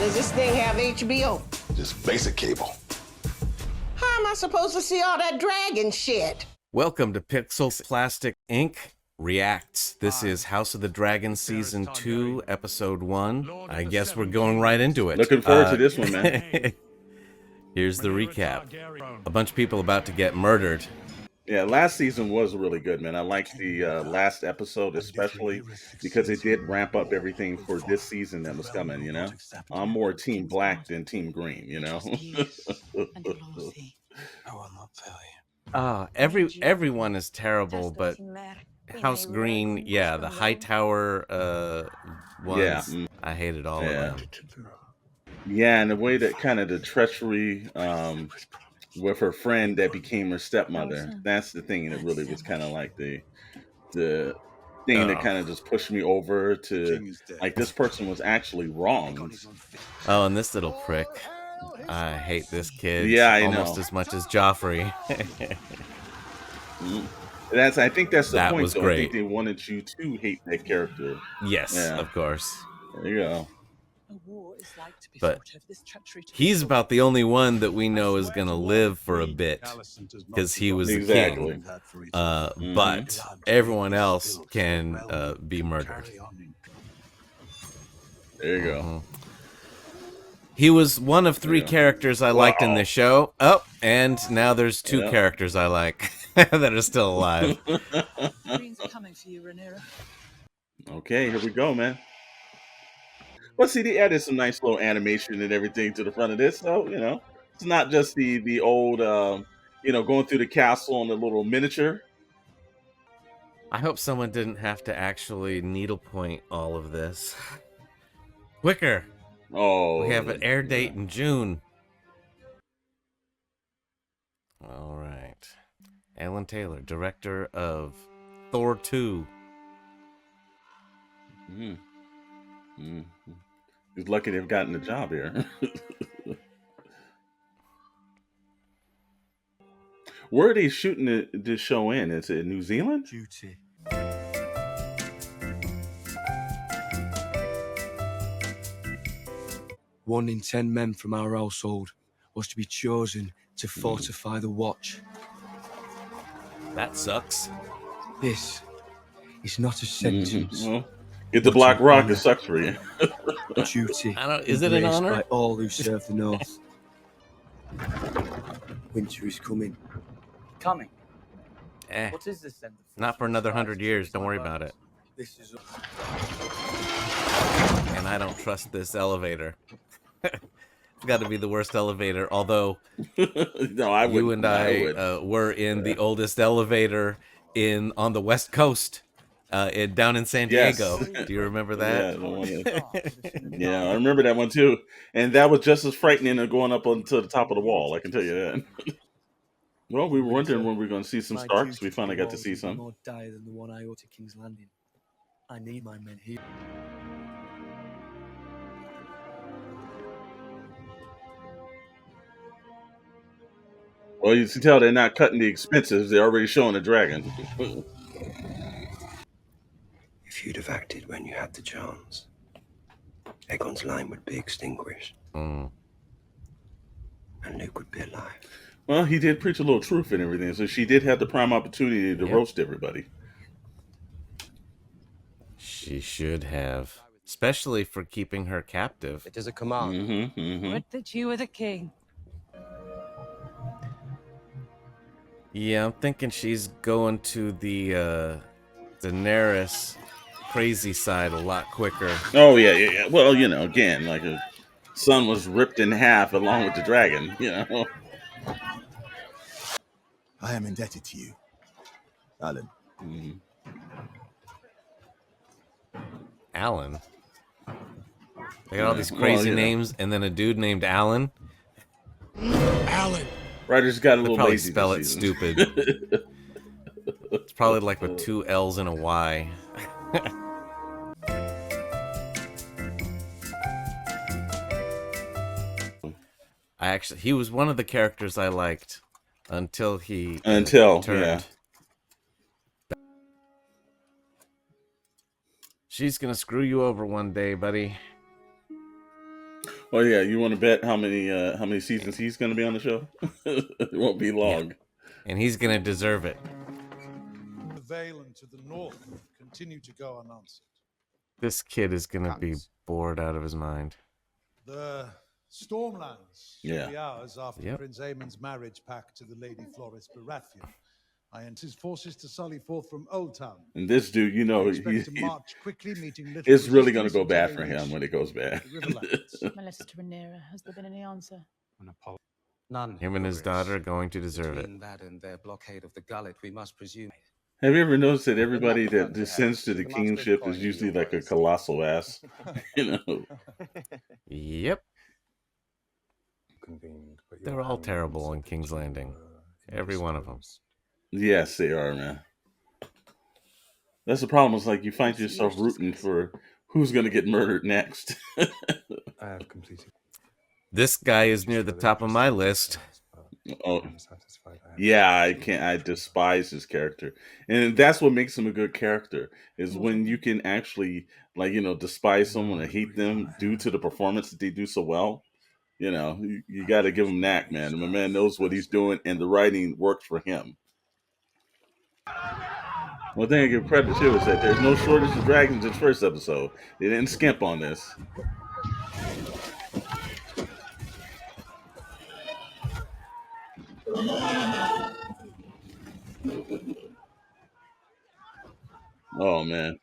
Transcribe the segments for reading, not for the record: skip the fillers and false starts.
Does this thing have HBO? Just basic cable. How am I supposed to see all that dragon shit? Welcome to PixelsPlasticInk Reacts. This is House of the Dragon Season 2, Episode 1. I guess we're going right into it. Looking forward to this one, man. Here's the recap. A bunch of people about to get murdered. Yeah, last season was really good, man. I liked the last episode especially because it did ramp up everything for this season that was coming, you know? I'm more Team Black than Team Green, you know? Everyone is terrible, but House Green, yeah, the Hightower ones, Yeah. I hated all of them. Yeah, and the way that kind of the treachery with her friend that became her stepmother, that's the thing that really was kind of like the thing that kind of just pushed me over to, like, this person was actually wrong. Oh, and this little prick. I hate this kid almost as much as Joffrey. I think that's the That point, was though. great. I think they wanted you to hate that character. Yes, of course. There you go. But he's about the only one that we know is going to live for a bit because he was the king. But everyone else can be murdered. There you go. He was one of 3 characters I liked in the show. Oh, and now there's 2 characters I like that are still alive. Okay, here we go, man. Well, see, they added some nice little animation and everything to the front of this, so, you know, it's not just the old, you know, going through the castle on the little miniature. I hope someone didn't have to actually needlepoint all of this. Quicker! Oh, We have an air date in June. All right. Alan Taylor, director of Thor 2. He's lucky they've gotten the job here. Where are they shooting this show in? Is it New Zealand? Duty. 1 in 10 men from our household was to be chosen to fortify the watch. That sucks. This is not a sentence. Well, get the Black Rock, it sucks for you. Duty. Is it an honor? By all who serve the North. Winter is coming. Coming. What is this then? Not for another 100 years. Don't worry about it. This is. And I don't trust this elevator. It's got to be the worst elevator. Although, no, I you and I were in the oldest elevator on the West Coast, down in San Diego. Yes. Do you remember that? Yeah, I remember that one too. And that was just as frightening as going up onto the top of the wall. I can tell you that. Well, we were wondering when we were going to see some Starks. We finally got to see some. More dire than the one I owe to King's Landing. I need my men here. Well, you can tell they're not cutting the expenses. They're already showing the dragon. If you'd have acted when you had the chance, Aegon's line would be extinguished. And Luke would be alive. Well, he did preach a little truth and everything, so she did have the prime opportunity to roast everybody. She should have. Especially for keeping her captive. It is a command. Would that you were the king. Yeah, I'm thinking she's going to the Daenerys crazy side a lot quicker. Oh, yeah. Well, you know, again, like a son was ripped in half along with the dragon, you know. I am indebted to you, Alan. Alan? They got all these crazy names and then a dude named Alan. Alan. Writers got a They little probably lazy. spell it stupid. It's probably like with 2 L's and a Y. He was one of the characters I liked until he turned. Yeah. She's gonna screw you over one day, buddy. Oh yeah, you want to bet how many seasons he's going to be on the show? It won't be long. Yeah. And he's going to deserve it. The Vale and to the north continue to go unanswered. This kid is going to be bored out of his mind. The Stormlands shall be ours after Prince Aemon's marriage pact to the Lady Floris Baratheon. I enter his forces to sully forth from Old Town. And this dude, you know, it's really going to go bad for him when it goes bad. My letter to Rhaenyra. Has there been any answer? None. Him and his daughter are going to deserve it. Between that and their blockade of the gullet, we must presume. Have you ever noticed that everybody that descends to the kingship is usually like a colossal ass? You know. Yep. They're all terrible on King's Landing. Every one of them. Yes, they are, man. That's the problem. It's like you find yourself rooting for who's going to get murdered next. I have completed. This guy is near the top of my list. Oh, yeah, I despise his character. And that's what makes him a good character, is when you can actually, like, you know, despise someone and hate them due to the performance that they do so well. You know, you got to give him that, man. My man knows what he's doing, and the writing works for him. One thing I give credit to is that there's no shortage of dragons in the first episode. They didn't skimp on this. Oh, man.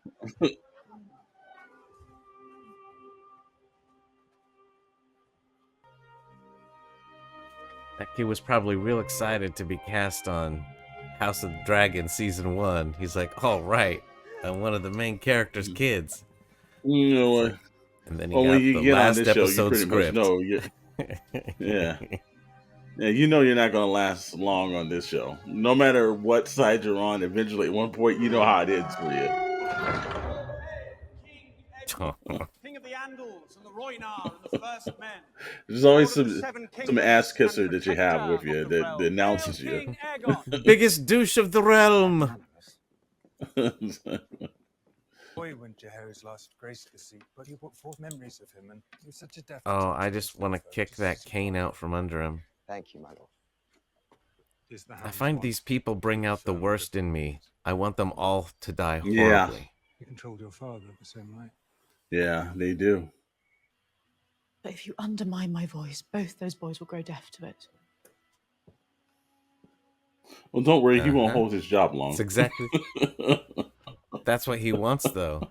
That kid was probably real excited to be cast on House of the Dragon Season 1. He's like, all right, I'm one of the main characters' kids. You know what? And then he got the last episode script. Know, yeah. Yeah, you know you're not going to last long on this show. No matter what side you're on, eventually at one point, you know how it ends for you. King of the Andals and the Rhoynar and the first men. There's always some ass kisser that you have with you that announces you. Biggest douche of the realm. Boy, when Jaehaerys last graced the seat, but he brought forth memories of him, and he was such a deaf. Oh, I just want to kick that cane out from under him. Thank you, my lord. I find these people bring out the worst in me. I want them all to die horribly. Yeah. You controlled your father the same way. Yeah, they do. But if you undermine my voice, both those boys will grow deaf to it. Well, don't worry, he won't hold his job long. That's exactly. That's what he wants, though.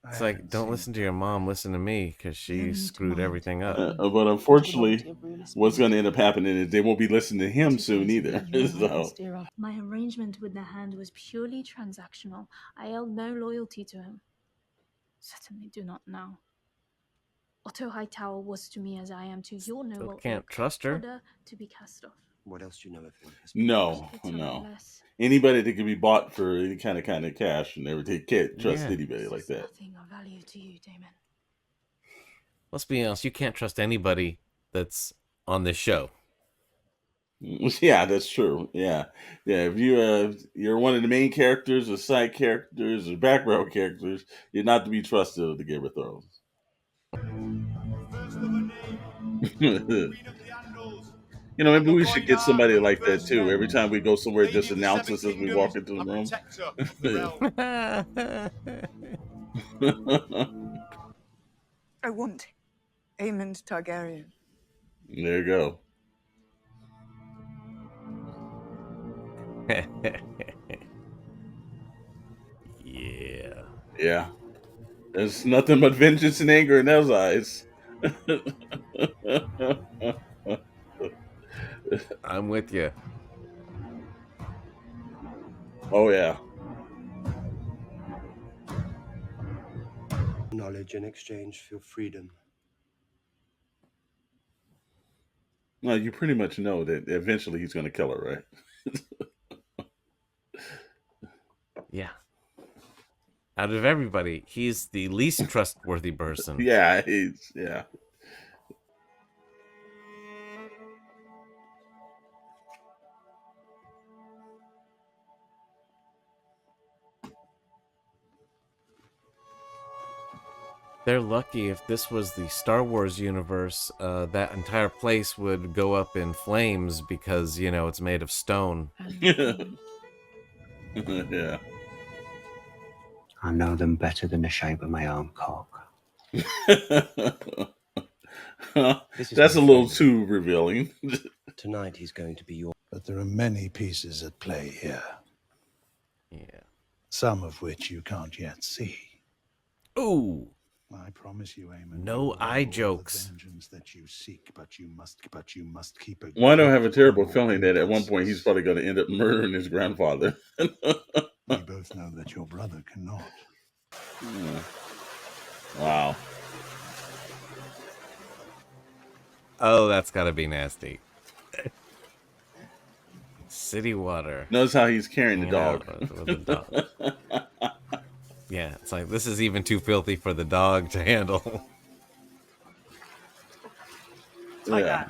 It's like, don't listen to your mom, listen to me, because she screwed everything up. But unfortunately, what's going to end up happening is they won't be listening to him soon either. So. My arrangement with the Hand was purely transactional. I held no loyalty to him. Certainly do not now. Otto Hightower was to me as I am to your noble. Can't trust her. Order to be cast off. What else do you know of him? No. Anybody that can be bought for any kind of cash and everything, can't trust anybody like that. Nothing of value to you, Damon. Let's be honest, you can't trust anybody that's on this show. Yeah, that's true. Yeah. If you're one of the main characters or side characters or background characters, you're not to be trusted of the Game of Thrones. You know, maybe we should get somebody like that too. Every time we go somewhere, just announce us as we walk into the room. I want Aemond Targaryen. There you go. Yeah. Yeah. There's nothing but vengeance and anger in those eyes. I'm with you. Oh, yeah. Knowledge in exchange for freedom. Well, you pretty much know that eventually he's going to kill her, right? Yeah. Out of everybody, he's the least trustworthy person. Yeah. They're lucky. If this was the Star Wars universe, that entire place would go up in flames because, you know, it's made of stone. Yeah. I know them better than the shape of my own cock. That's a little too revealing. Tonight he's going to be your... But there are many pieces at play here. Yeah. Some of which you can't yet see. Ooh. I promise you, Aemon. No eye jokes. Vengeance that you seek, but you must keep it. Well, I don't have a terrible feeling that at one point he's probably going to end up murdering his grandfather. We both know that your brother cannot. Wow. Oh, that's got to be nasty. City water. Notice how he's carrying the dog. With the dog. Yeah, it's like, this is even too filthy for the dog to handle. Yeah.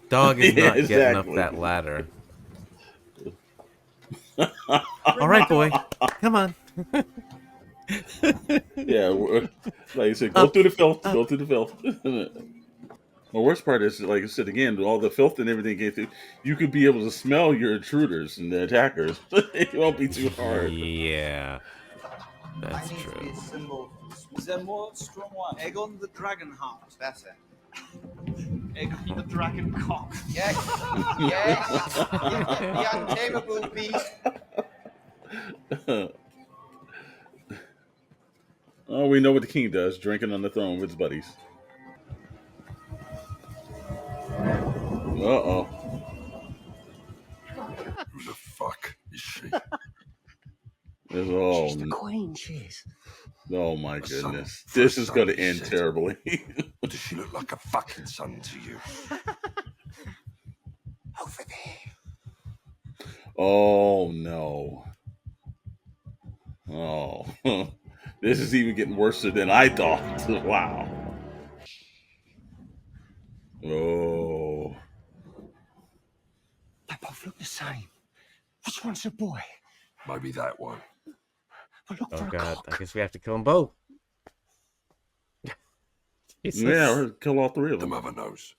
Dog is not getting up that ladder. All right, boy. Come on. Yeah, like I said, go through the filth. Go through the filth. The worst part is, like I said again, all the filth and everything came through. You could be able to smell your intruders and the attackers. It won't be too hard. Yeah, that's true. Is there more strong one? Aegon the Dragon Heart. That's it. Aegon the Dragon Cock. Yes. Yes. The untamable beast. Oh, we know what the king does, drinking on the throne with his buddies. Uh-oh. Who the fuck is she? She's the queen, she is. Oh my goodness. This is going to end terribly. Does she look like a fucking son to you? Over there. Oh no. Oh. This is even getting worse than I thought. Wow. Oh. They both look the same. Which one's the boy? Maybe that one. Oh god, I guess we have to kill them both. Yeah, or kill all three of them. The mother knows.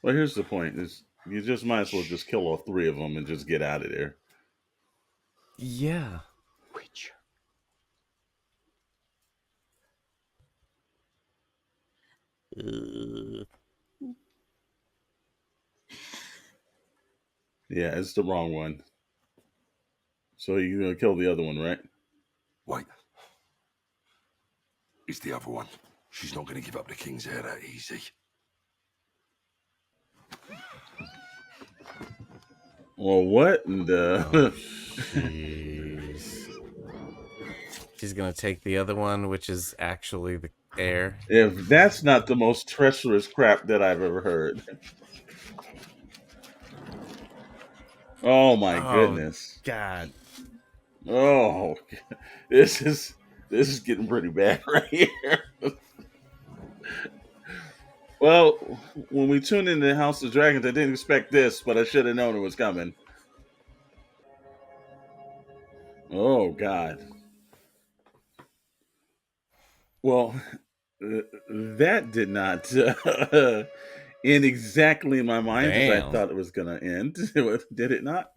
Well, here's the point: is you just might as well just kill all three of them and just get out of there. Yeah. Which? Yeah, it's the wrong one. So you're gonna kill the other one, right? Wait. It's the other one. She's not going to give up the king's heir that easy. Well, what in the... Jeez. She's gonna take the other one, which is actually the heir. If that's not the most treacherous crap that I've ever heard. Oh my goodness. God. Oh, this is getting pretty bad right here. Well, when we tuned into the House of Dragons, I didn't expect this, but I should have known it was coming. Oh God. Well, that did not end exactly in my mind as I thought it was going to end. Did it not?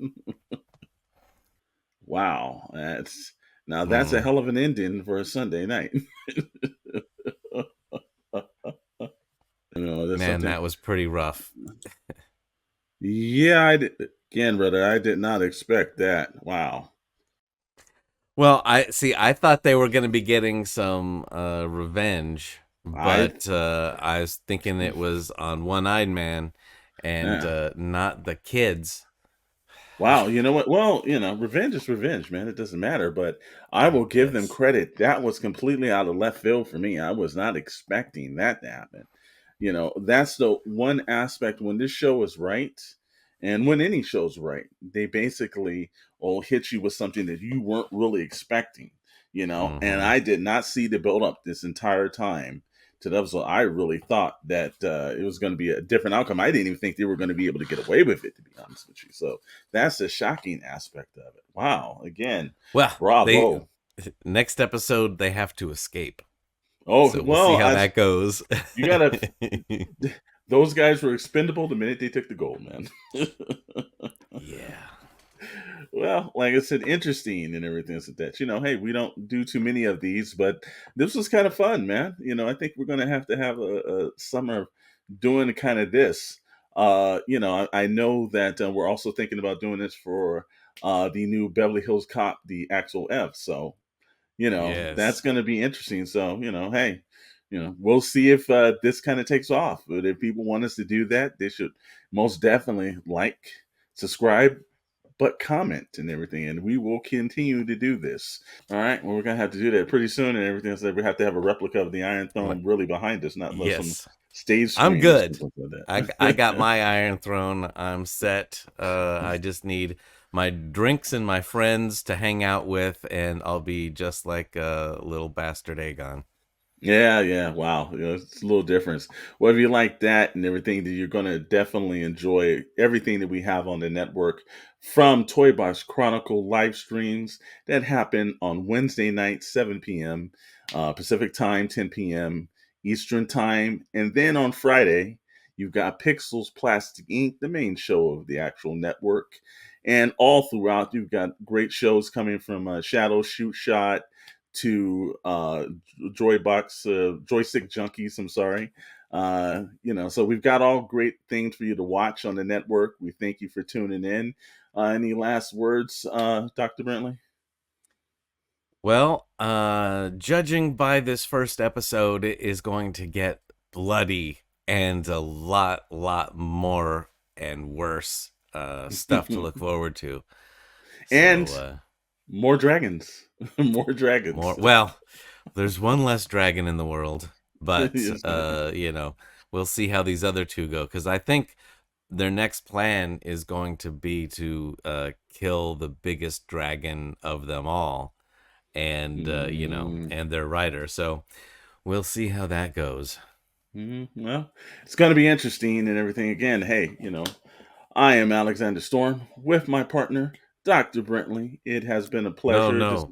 Wow, that's a hell of an ending for a Sunday night. Man, that was pretty rough. Yeah, again, brother, I did not expect that. Wow. Well, I thought they were going to be getting some revenge, but I was thinking it was on One-Eyed Man and not the kids. Wow, you know what? Well, revenge is revenge, man. It doesn't matter, but I will give them credit. That was completely out of left field for me. I was not expecting that to happen. That's the one aspect when this show is right, and when any show's right, they basically will hit you with something that you weren't really expecting, and I did not see the build up this entire time to that. So I really thought that it was going to be a different outcome. I didn't even think they were going to be able to get away with it, to be honest with you. So that's the shocking aspect of it. Wow. Again, well, bravo. next episode they have to escape. Oh, so we'll see how that goes. You gotta. Those guys were expendable the minute they took the gold, man. Yeah. Well, like I said, interesting and everything like that. You know, hey, we don't do too many of these, but this was kind of fun, man. You know, I think we're gonna have to have a summer doing kind of this. You know, I know that we're also thinking about doing this for the new Beverly Hills Cop, the Axel F. So, you know, that's going to be interesting. So, you know, hey, you know, we'll see if this kind of takes off. But if people want us to do that, they should most definitely like, subscribe, but comment and everything. And we will continue to do this. All right. Well, we're going to have to do that pretty soon and everything. So we have to have a replica of the Iron Throne really behind us, not some stage screen. I'm good. Like I got my Iron Throne. I'm set. I just need my drinks and my friends to hang out with, and I'll be just like a little bastard Aegon. Yeah. Wow. You know, it's a little difference. Well, if you like that and everything, then you're going to definitely enjoy everything that we have on the network from Toybox Chronicle live streams that happen on Wednesday night, 7 p.m. Pacific time, 10 p.m. Eastern time. And then on Friday, you've got Pixels Plastic Ink, the main show of the actual network. And all throughout, you've got great shows coming from Shadow Shoot Shot to Joybox, Joystick Junkies, I'm sorry. You know, so we've got all great things for you to watch on the network. We thank you for tuning in. Any last words, Dr. Brantley? Well, judging by this first episode, it is going to get bloody and a lot more and worse stuff to look forward to. And more dragons. More dragons. Well, there's one less dragon in the world, but you know, we'll see how these other two go, because I think their next plan is going to be to kill the biggest dragon of them all, and you know, and their rider. So we'll see how that goes. Well, it's going to be interesting and everything. Again, hey, you know, I am Alexander Storm with my partner, Dr. Brantley. It has been a pleasure. No.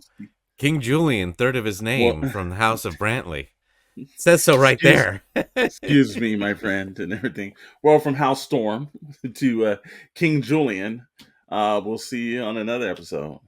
King Julian, third of his name, from the House of Brantley. It says so right there. Excuse me, my friend, and everything. Well, from House Storm to King Julian, we'll see you on another episode.